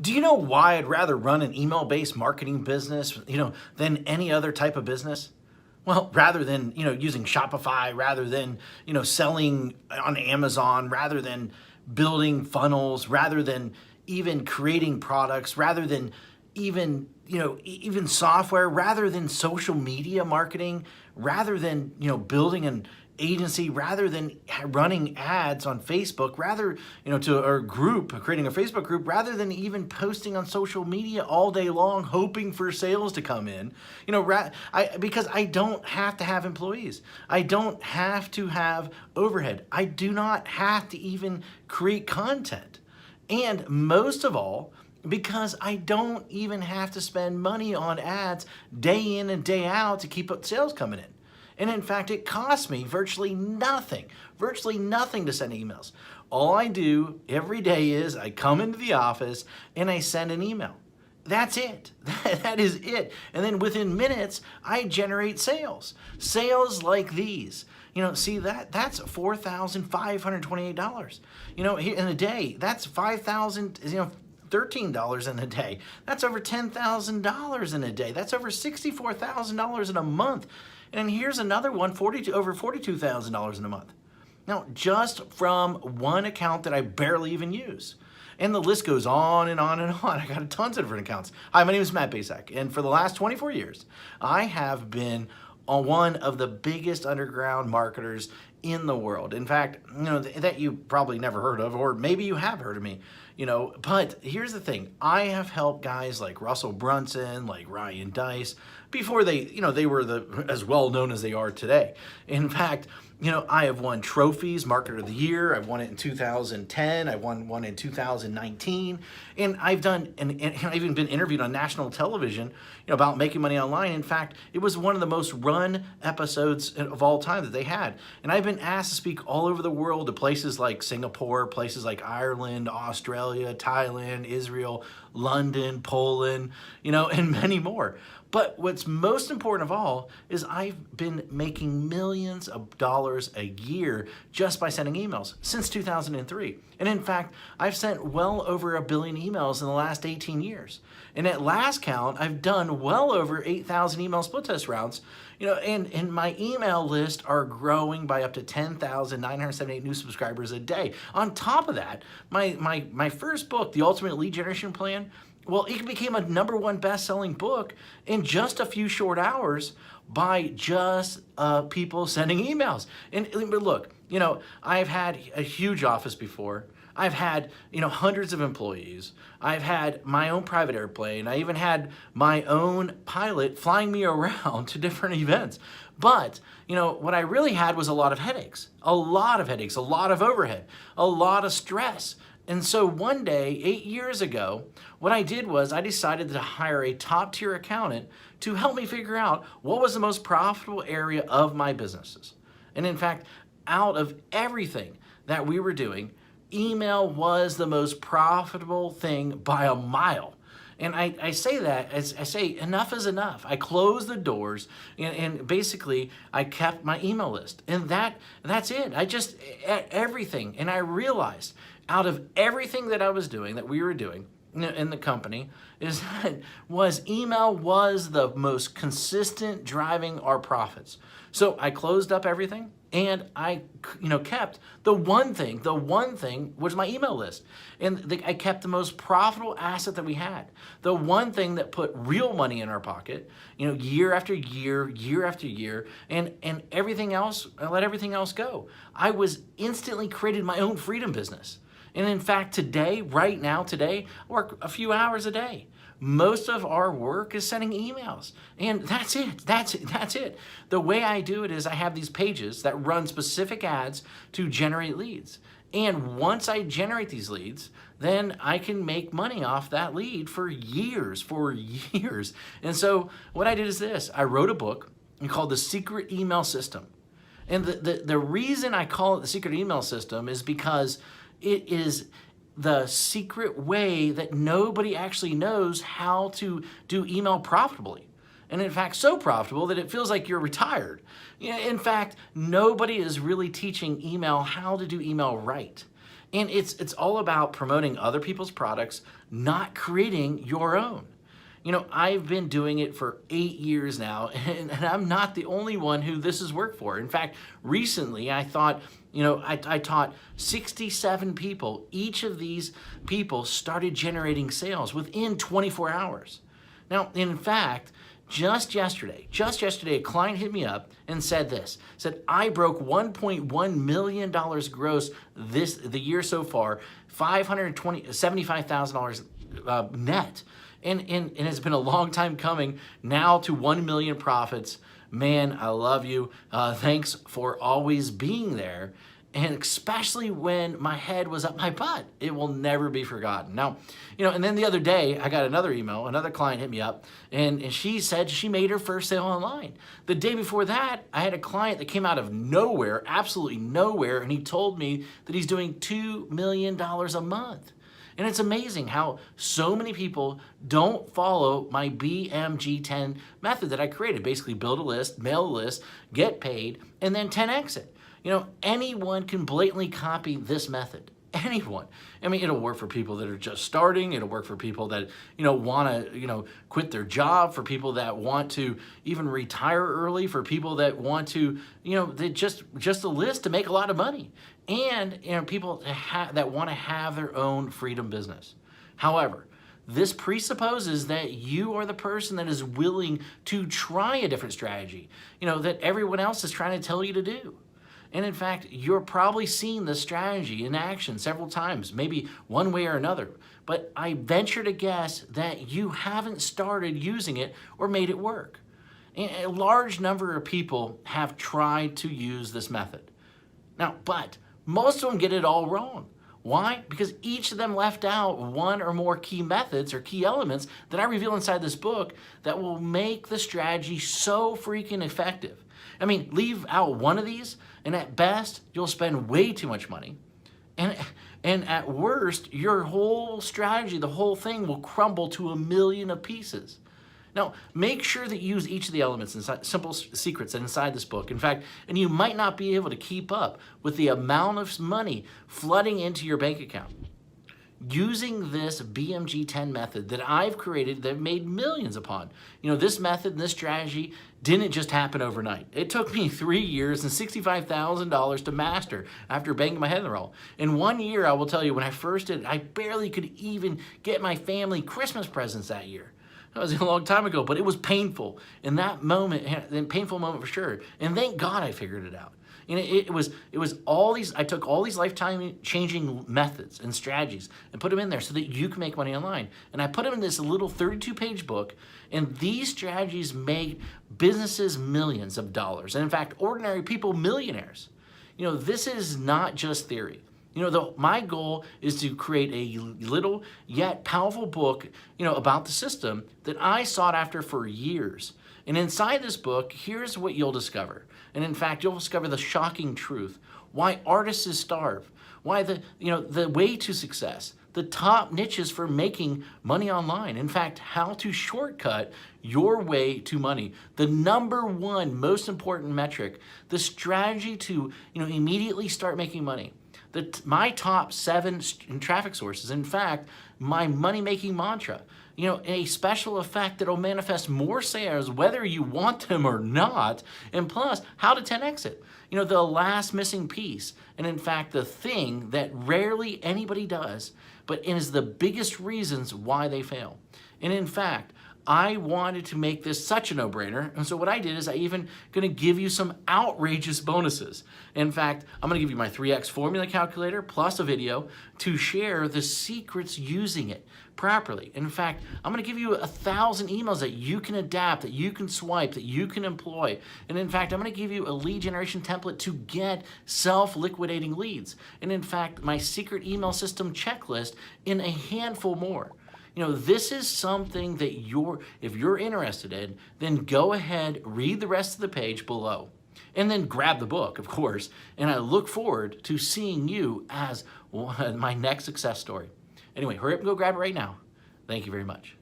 Do you know why I'd rather run an email-based marketing business, than any other type of business? Well, rather than, using Shopify, rather than, selling on Amazon, rather than building funnels, rather than even creating products, rather than even, even software, rather than social media marketing, rather than, building an agency, rather than running ads on Facebook, rather, to a group, creating a Facebook group, rather than even posting on social media all day long, hoping for sales to come in, because I don't have to have employees. I don't have to have overhead. I do not have to even create content. And most of all, because I don't even have to spend money on ads day in and day out to keep up sales coming in. And in fact, it costs me virtually nothing to send emails. All I do every day is I come into the office and I send an email. That's it. That is it. And then within minutes, I generate sales. Sales like these. See that's $4,528. In a day, that's $5,000, $13 in a day. That's over $10,000 in a day. That's over $64,000 in a month. And here's another one, over $42,000 in a month. Now, just from one account that I barely even use. And the list goes on and on and on. I got tons of different accounts. Hi, my name is Matt Bacak, and for the last 24 years, I have been one of the biggest underground marketers in the world. In fact, that you probably never heard of, or maybe you have heard of me, but here's the thing. I have helped guys like Russell Brunson, like Ryan Dice, before they were as well known as they are today. In fact, I have won trophies, Marketer of the Year. I've won it in 2010. I won one in 2019. And I've even been interviewed on national television, about making money online. In fact, it was one of the most run episodes of all time that they had. And I've been asked to speak all over the world to places like Singapore, places like Ireland, Australia, Thailand, Israel, London, Poland, and many more. But what's most important of all is I've been making millions of dollars a year just by sending emails since 2003. And in fact, I've sent well over 1 billion emails in the last 18 years. And at last count, I've done well over 8,000 email split test rounds. And my email list are growing by up to 10,978 new subscribers a day. On top of that, my first book, The Ultimate Lead Generation Plan, well, it became a #1 best-selling book in just a few short hours by just people sending emails. But look, I've had a huge office before. I've had, hundreds of employees. I've had my own private airplane. I even had my own pilot flying me around to different events. But, what I really had was a lot of headaches, a lot of overhead, a lot of stress. And so one day, 8 years ago, what I did was I decided to hire a top-tier accountant to help me figure out what was the most profitable area of my businesses. And in fact, out of everything that we were doing, email was the most profitable thing by a mile. And I say that, as I say, enough is enough. I closed the doors and basically I kept my email list. And that's it. Everything. And I realized out of everything that I was doing, that we were doing in the company, email was the most consistent driving our profits. So I closed up everything and I kept the one thing was my email list. And I kept the most profitable asset that we had. The one thing that put real money in our pocket, year after year, year after year, and everything else, I let everything else go. I was instantly created my own freedom business. And in fact, right now, I work a few hours a day. Most of our work is sending emails. And that's it. The way I do it is I have these pages that run specific ads to generate leads. And once I generate these leads, then I can make money off that lead for years. And so what I did is this. I wrote a book called The Secret Email System. And the reason I call it The Secret Email System is because it is the secret way that nobody actually knows how to do email profitably. And in fact, so profitable that it feels like you're retired. In fact, nobody is really teaching email how to do email right. And it's all about promoting other people's products, not creating your own. You know, I've been doing it for 8 years now, and I'm not the only one who this has worked for. In fact, recently I thought, I taught 67 people. Each of these people started generating sales within 24 hours. Now, in fact, just yesterday, a client hit me up and said I broke $1.1 million gross the year so far, $75,000 net. And it's been a long time coming now to 1 million profits. Man, I love you. Thanks for always being there. And especially when my head was up my butt, it will never be forgotten. Now, and then the other day I got another email, another client hit me up, and she said she made her first sale online. The day before that, I had a client that came out of nowhere, absolutely nowhere, and he told me that he's doing $2 million a month. And it's amazing how so many people don't follow my BMG10 method that I created. Basically build a list, mail a list, get paid, and then 10x it. Anyone can blatantly copy this method. Anyone. I mean, it'll work for people that are just starting. It'll work for people that, want to, quit their job, for people that want to even retire early, for people that want to, they just a list to make a lot of money. And, people that want to have their own freedom business. However, this presupposes that you are the person that is willing to try a different strategy, that everyone else is trying to tell you to do. And in fact, you're probably seen this strategy in action several times, maybe one way or another. But I venture to guess that you haven't started using it or made it work. And a large number of people have tried to use this method. Now, but most of them get it all wrong. Why? Because each of them left out one or more key methods or key elements that I reveal inside this book that will make the strategy so freaking effective. I mean, leave out one of these, and at best, you'll spend way too much money. And at worst, your whole strategy, the whole thing will crumble to 1,000,000 of pieces. Now, make sure that you use each of the elements inside, simple secrets inside this book. In fact, and you might not be able to keep up with the amount of money flooding into your bank account. Using this BMG10 method that I've created that I've made millions upon. This method and this strategy didn't just happen overnight. It took me 3 years and $65,000 to master after banging my head in the wall. In 1 year, I will tell you, when I first did it, I barely could even get my family Christmas presents that year. That was a long time ago, but it was painful. In that moment, a painful moment for sure. And thank God I figured it out. And it was all these, I took all these lifetime changing methods and strategies and put them in there so that you can make money online. And I put them in this little 32-page book, and these strategies made businesses millions of dollars. And in fact, ordinary people millionaires. This is not just theory. My goal is to create a little yet powerful book, about the system that I sought after for years. And inside this book, here's what you'll discover. And in fact, you'll discover the shocking truth. Why artists starve. Why the way to success. The top niches for making money online. In fact, how to shortcut your way to money. The #1 most important metric. The strategy to, immediately start making money. My top 7 traffic sources. In fact, my money-making mantra. A special effect that will manifest more sales whether you want them or not. And plus, how to 10x it. The last missing piece. And in fact, the thing that rarely anybody does, but is the biggest reasons why they fail. And in fact, I wanted to make this such a no-brainer, and so what I did is I even going to give you some outrageous bonuses. In fact, I'm going to give you my 3x formula calculator plus a video to share the secrets using it properly. In fact, I'm going to give you 1,000 emails that you can adapt, that you can swipe, that you can employ. And in fact, I'm going to give you a lead generation template to get self-liquidating leads. And in fact, my secret email system checklist in a handful more. This is something that if you're interested in, then go ahead, read the rest of the page below, and then grab the book, of course. And I look forward to seeing you as my next success story. Anyway, hurry up and go grab it right now. Thank you very much.